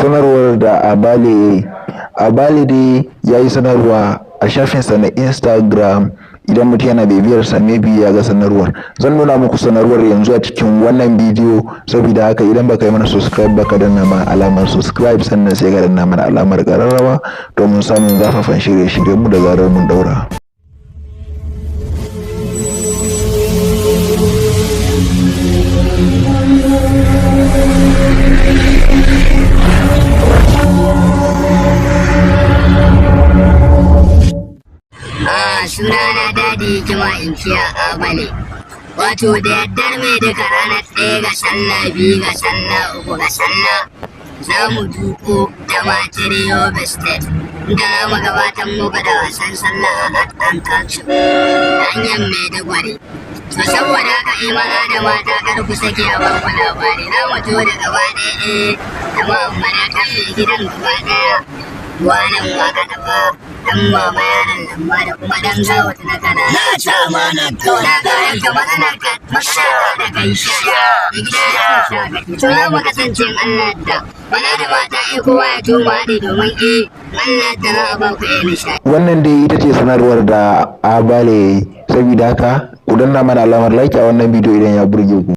sanarwar da Abale dai ya yi sanarwa a shafinsa na Instagram. Idan mutum yana bibiyar sa maybe ya ga sanarwar. Zan nuna muku sanarwar yanzu a cikin wannan bidiyo, saboda haka idan baka yi mana subscribe ba ka danna mana alamar subscribe, sannan sai ka danna mana alamar ƙararrawa domin samun zafafan shirye-shiryenmu da zarar mun daura. Sunana Dadi Juma Inkiya Abale. Wato da yaddar mai duka ranar 1 ga sallah, 2 ga sallah, 3 ga sallah za mu duko da matiri Yobe State, inda za mu gabatar muku da wasan sallah a Art and Culture hanyar Maiduguri. To saboda haka maza da mata kar ku sake a baku labari, za mu to da gaba ɗaya da ma'amara kan mai gidan gaba ɗaya. Wannan waka da ba dan mama yaran lamba da kuma dan gawo na kana na ta mana to na ga yanka maganar ka masha da kai sha to ya mu kasance Allah da bana da mata kowa ya tuma da domin Allah da za a ba ku nishaɗi. Wannan dai ita ce sanarwar da Abale, saboda haka ku danna mana alamar like a wannan bidiyo idan ya burge ku.